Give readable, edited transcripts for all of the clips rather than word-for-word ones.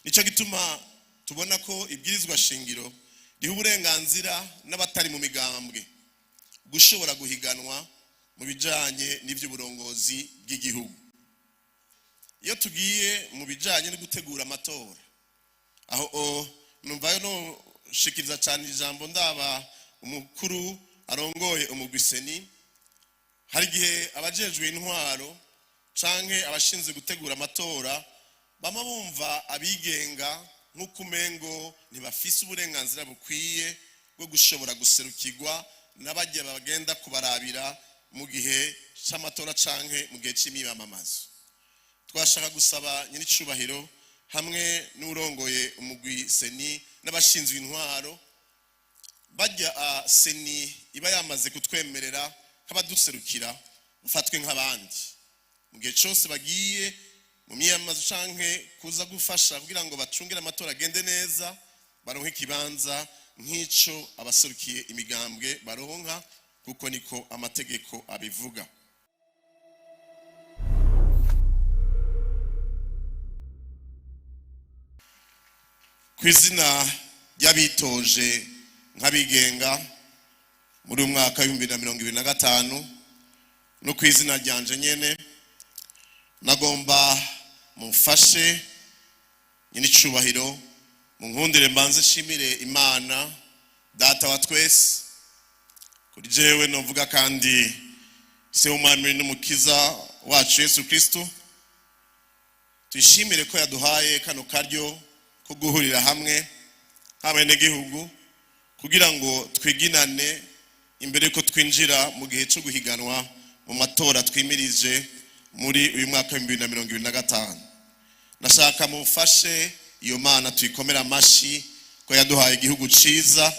Nico gituma tubona ko ibwirizwa shingiro riha uburenganzira n'abatari mu migambwe gushobora guhiganwa mu bijanye n'ivy'uburongozi bw'igihugu. Iyo tugiye mu bijanye no gutegura amatora, aho numvayo no shikiriza cyane ijambo ndaba umukuru arongoye umugwi CENI, hari gihe abajejwe intwaro canke abashinzwe gutegura amatora bama bumva abigenga nk'ukumengo ntibafise uburenganzira bukwiye bwo gushobora guserukirwa n'abajya bagenda kubarabira mu gihe c'amatora canke mu gihe c'imyamamazo. Twashaka gusaba nyiricubahiro hamwe n'urongoye umugwi CENI n'abashinzwe intwaro bajya CENI iba yamaze kutwemerera nk'abaduserukira ufatwe nk'abandi mu gihe cyose bagiye mu myamamazo canke kuza gufasha kugira ngo bacungire amatora agende neza, baronke ikibanza nk'ico abaserukiye imigambwe baronka, kuko niko amategeko abivuga. Kwizina ry'abitoje nk'abigenga muri umwaka wa 2025 no kwizina ryanje nyene nagomba mufashe nyiricubahiro mu nkundire mbanze shimire Imana data wa twese kuri jewe novuga kandi se umwami n'umukiza wacu Yesu Kristo, tuyishimire ko yaduhaye kano karyo ko guhurira hamwe nk'abenegihugu kugira ngo twiginane imbere ko twinjira mu gihe cyo guhiganwa mu matora twimirije muri uyu mwaka wa 2025. Nashaka mufashe iyo Mana tuyikomera amashi ko yaduhaye igihugu ciza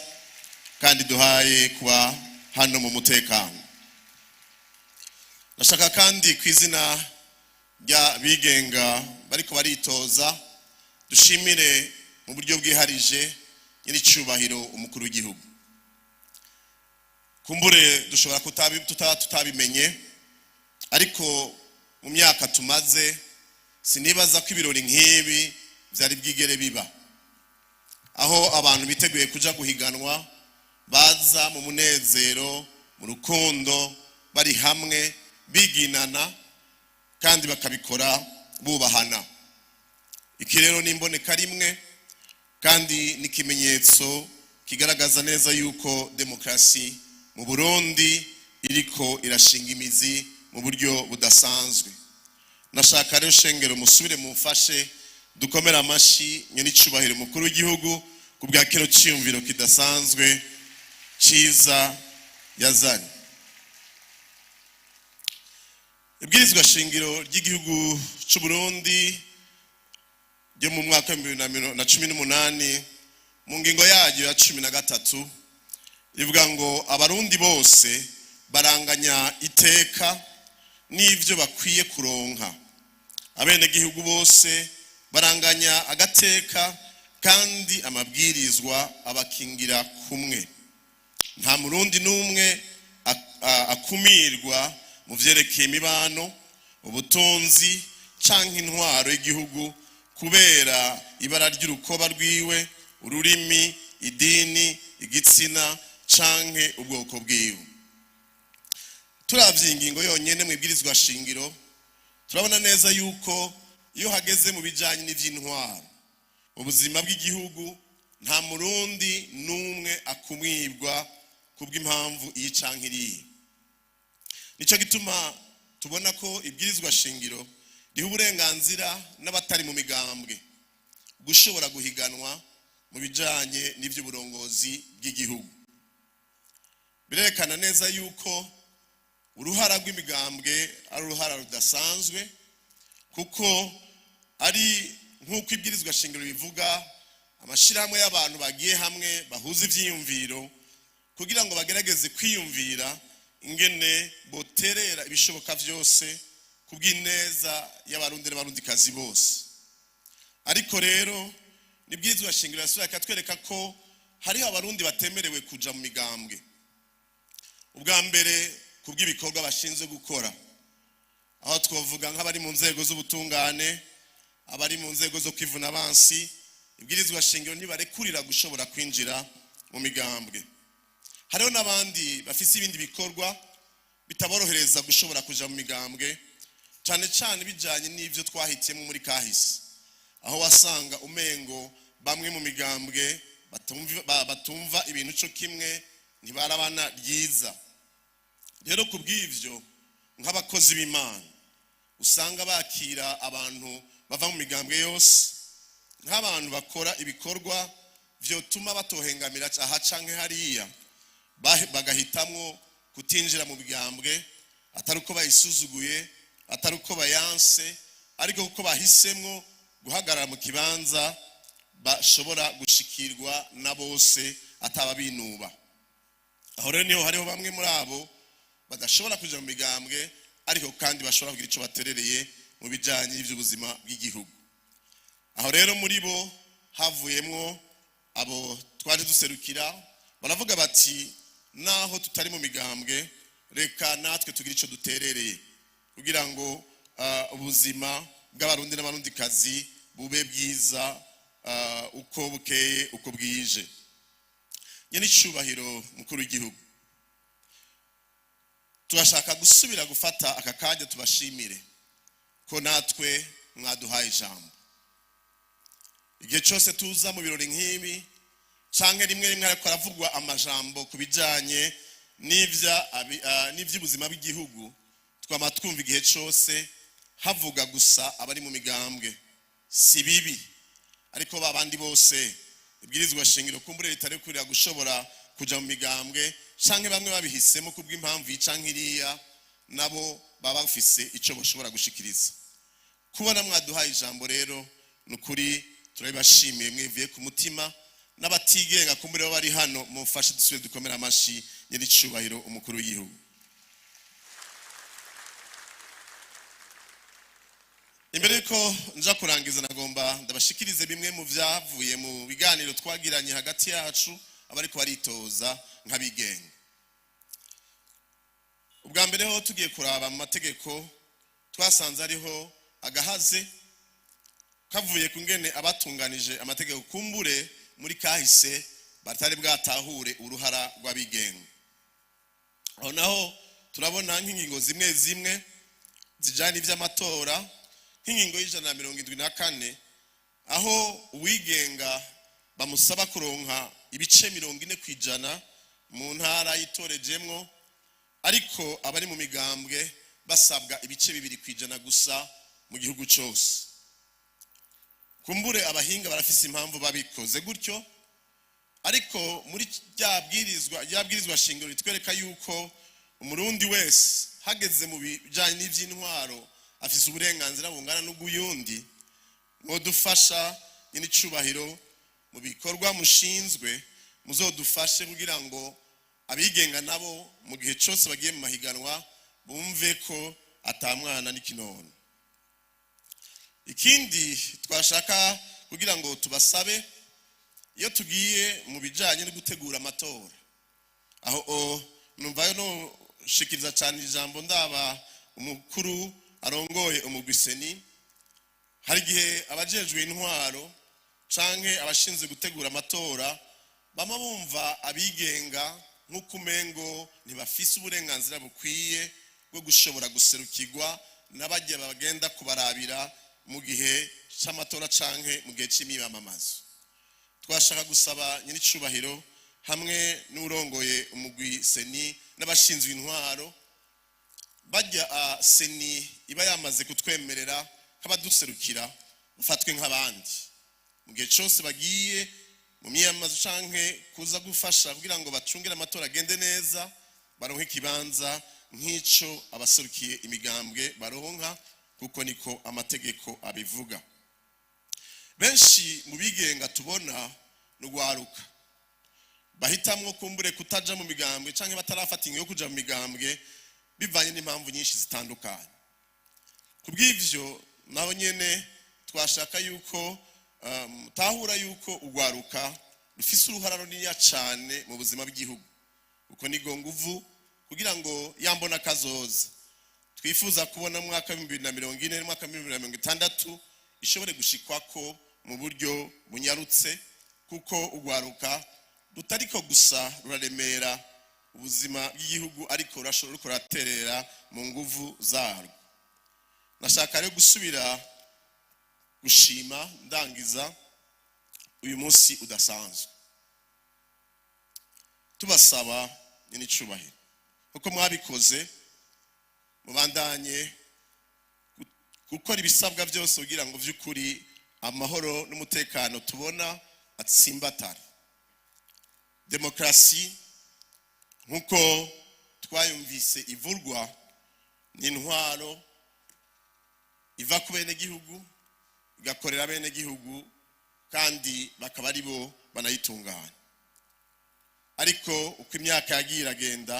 kandi duhaye kuba hano mu mutekano. Nashaka kandi kwizina rya bigenga bariko baritoza dushimire mu buryo bwiharije nyiricubahiro umukuru w'igihugu. Kumbure dushobora tutabimenye, ariko mu myaka tumaze sinibaza ko ibirori nk'ibi byari bwigere biba, aho abantu biteguye kuja guhiganwa baza mu munezero, mu rukundo, bari hamwe biginana kandi bakabikora bubahana. Iki rero nimboneka rimwe kandi n'ikimenyetso kigaragaza neza yuko demokrasi mu Burundi iriko irashinga imizi mu buryo budasanzwe. Nashaka rero shengero musubire mufashe dukomera amashi nyiricubahiro umukuru w'igihugu ku bwa kino cyiyumviro kidasanzwe ciza yazanye. Ibwirizwa shingiro ry'igihugu cy'u Burundi ryo mu mwaka wa 2018 mu ngingo yaryo ya 13 rivuga ngo abarundi bose baranganya iteka n'ivyo bakwiye kuronka, abenegihugu bose baranganya agateka kandi amabwirizwa abakingira kumwe. Nta murundi n'umwe akumirwa mu vyerekeye imibano, ubutunzi canke intwaro y'igihugu kubera ibara ry'urukoba rwiwe, ururimi, idini, igitsina canke ubwoko bwiwe. Turavye ingingo yonyene mu ibwirizwa shingiro turabona neza yuko iyo hageze mu bijanye n'ivy'intwaro ubuzima bw'igihugu nta murundi n'umwe akumwibwa kubw'impamvu iyi canke iriya. Nico gituma tubona ko ibwirizwa shingiro riha uburenganzira n'abatari mu migambwe gushobora guhiganwa mu bijanye n'ivy'uburongozi bw'igihugu. Birerekana neza yuko uruhara rw'imigambwe ari uruhara rudasanzwe, kuko ari nk'uko ibwirizwa shingiro bivuga, amashirahamwe y'abantu bagiye hamwe bahuza ivyiyumviro kugira ngo bagerageze kwiyumvira ingene boterera ibishoboka vyose kubw'ineza y'abarundi n'abarundikazi bose. Ariko rero nibwirizwa shingiro yasubira katwereka ko hariho abarundi batemerewe kuja mu migambwe. Ubwa mbere kubw'ibikorwa bashinzwe gukora, aho twovuga nk'abari mu nzego z'ubutungane, abari mu nzego zo kwivuna abansi ibwirizwa shingiro ntibarekurira gushobora kwinjira mu migambwe. Hariho n'abandi bafise ibindi bikorwa bitaborohereza gushobora kuja mu migambwe, cyane cyane bijanye n'ivyo twahitiyemo muri kahise, aho wasanga umengo bamwe mu migambwe batumva ibintu cyo kimwe, ntibarabana ryiza. Rero kubw'ivyo nk'abakozi b'Imana usanga bakira abantu bava mu migambwe yose nk'abantu bakora ibikorwa vyotuma batohengamira aha canke hariya, bagahitamwo kutinjira mu migambwe atari uko bayisuzuguye, atari uko bayanse, ariko kuko bahisemwo guhagarara mu kibanza bashobora gushikirwa na bose atababinuba. Aho rero niho hariho bamwe muri abo badashobora kuja mu migambwe, ariko kandi bashobora kugira ico baterereye mu bijanye n'ivy'ubuzima bw'igihugu. Aho rero muri bo havuyemwo abo twaje duserukira, baravuga bati naho tutari mu migambwe reka natwe tugira ico duterereye kugira ngo ubuzima bw'abarundi n'abarundikazi bube bwiza uko bukeye uko bwije. Nyene icubahiro mukuru w'igihugu, turashaka gusubira gufata aka kanya tubashimire ko natwe mwaduhaye ijambo. Igihe cyose tuza mu birori nk'ibi canke rimwe ariko aravugwa amajambo kubijanye n'ivy'ubuzima bw'igihugu, twama twumva igihe cyose havuga gusa abari mu migambwe. Si bibi, ariko babandi bose ibwirizwa shingiro kumbure ritarekurira gushobora kuja mu migambwe canke bamwe babihisemo kubw'impamvu canke iriya, nabo baba bafise ico bashobora gushikiriza. Kubona mwaduhaye ijambo rero nukuri turabashimiye mwivuye ku mutima, n'abatigenga kumbure bari hano mufashe dusubire dukomera amashi nyiri cubahiro umukuru w'igihugu. Imbere yuko nja kurangiza nagomba ndabashikirize bimwe mu vyavuye mu biganiro twagiranye hagati yacu abariko baritoza nk'abigenga. Ubwa mbere ho tugiye kuraba mu mategeko twasanze ariho agahaze kavuye kungene abatunganije amategeko kumbure muri kahise batari bwatahure uruhara rw'abigenga. Aho naho turabona nk'ingingo zimwe zimwe zijanye ivy'amatora, nk'ingingo y'174 aho uwigenga bamusaba kuronka ibice 40% mu ntara yitorejemwo, ariko abari mu migambwe basabwa ibice 2% gusa mu gihugu cyose. Kumbure abahinga barafise impamvu babikoze gutyo, ariko muri ryabwirizwa shingiro ritwereka yuko umurundi wese hageze mu bijanye n'ivy'intwaro afise uburenganzira bungana n'ubuyundi. Modufasha nyine icubahiro mu bikorwa mushinzwe, muzodufashe kugira ngo abigenga nabo mu gihe cyose bagiye mu mahiganwa bumve ko atamwana n'ikinono. Ikindi twashaka kugira ngo tubasabe, iyo tugiye mu bijanye no gutegura amatora, aho numvayo no shikiriza cyane ijambo ndaba umukuru arongoye umugwi CENI, hari gihe abajejwe intwaro canke abashinzwe gutegura amatora bama bumva abigenga nk'ukumengo ntibafise uburenganzira bukwiye bwo gushobora guserukirwa n'abajya bagenda kubarabira mu gihe c'amatora canke mu gihe c'imibamamazo. Twashaka gusaba nyiri cubahiro hamwe n'urongoye umugwi CENI n'abashinzwe intwaro, bajya CENI iba yamaze kutwemerera nk'abaduserukira ufatwe nk'abandi mu gihe cyose bagiye mu myiyamamazo canke kuza gufasha kugira ngo bacungire amatora agende neza, baronke ikibanza nk'ico abaserukiye imigambwe baronka, kuko niko amategeko abivuga. Benshi mu bigenga tubona n'ugwaruka bahitamwo kumbure kutaja mu migambwe canke batarafata ingingo yo kuja mu migambwe bivanye n'impamvu nyinshi zitandukanye. Kubw'ivyo nabo nyene twashaka yuko tahura yuko ugwaruka rufise uruhara runini cyane mu buzima bw'igihugu, uko nigo nguvu kugira ngo yambona kazoza twifuza kubona mu mwaka wa 2040 n'umwaka wa 2060 ishobore gushikwako mu buryo bunyarutse, kuko ugwaruka rutariko gusa ruraremera ubuzima bw'igihugu ariko rashobora kuraterera mu nguvu zarwo. Nashaka rero gusubira gushima ndangiza uyu munsi udasanzwe, tubasaba n'icubahiro kuko mwabikoze, mubandanye gukora ibisabwa byose kugira ngo vy'ukuri amahoro n'umutekano tubona atsimbatara. Demokrasi nkuko twayumvise ivurwa n'intwaro iva ku bene gihugu igakorera bene gihugu kandi bakaba ari bo banayitunganya. Ariko uko imyaka yagiye iragenda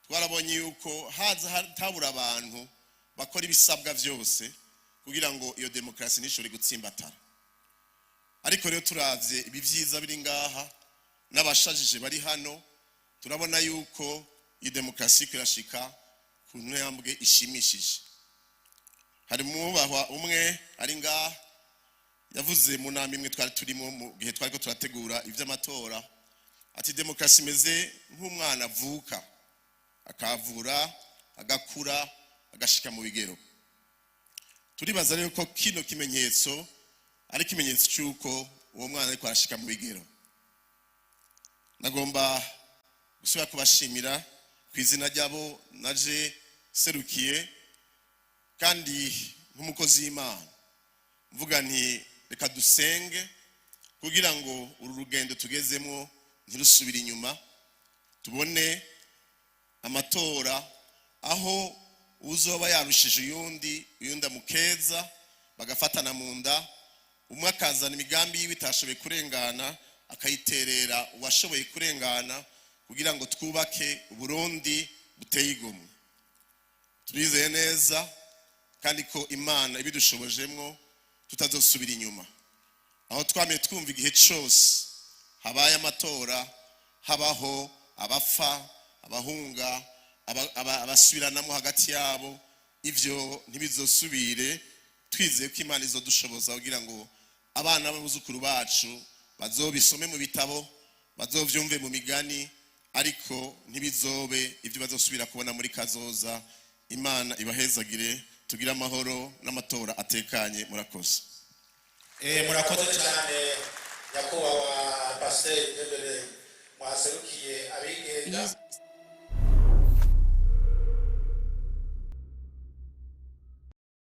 twarabonye yuko hatabura abantu bakora ibisabwa byose kugira ngo iyo demokrasi nishobore gutsimbatara. Ariko rero turavye ibi vyiza biri ngaha n'abashajije bari hano, turabona yuko iyi demokrasi kirashika ku ntambwe ishimishije. Hari mubahwa umwe ari ngaha yavuze mu nama imwe twari turimo mu gihe twariko turategura ivy'amatora, ati demokrasi imeze nk'umwana avuka akavura agakura agashika mu bigero. Turibaza rero ko kino kimenyetso ari kimenyetso cyuko uwo mwana ariko arashika mu bigero. Nagomba gusubira kubashimira ku izina ryabo naje serukiye, kandi nk'umukozi w'Imana mvuga nti reka dusenge kugira ngo uru rugendo tugezemo ntirusubire inyuma, tubone amatora aho uzoba yarushije uyundi amukeza, bagafatana mu nda, umwe akazana imigambi yiwe itashoboye kurengana akayiterera uwashoboye kurengana kugira ngo twubake Burundi buteye igomwe. Turizeye neza kandi ko Imana ibidushobojemwo tutazosubira inyuma. Aho twamye twumva igihe cyose habaye amatora habaho abapfa, abahunga, abasubiranamo hagati yabo, ivyo ntibizosubire. Twizeye ko Imana izodushoboza kugira ngo abana b'abuzukuru bacu bazobisome mu bitabo, bazovyumve mu migani, ariko ntibizobe ivyo bazosubira kubona muri kazoza. Imana ibahezagire, tugira amahoro n'amatora atekanye. Murakoze. Murakoze cyane nyakubahwa Pasteur Debere, mwaserukiye abigenga.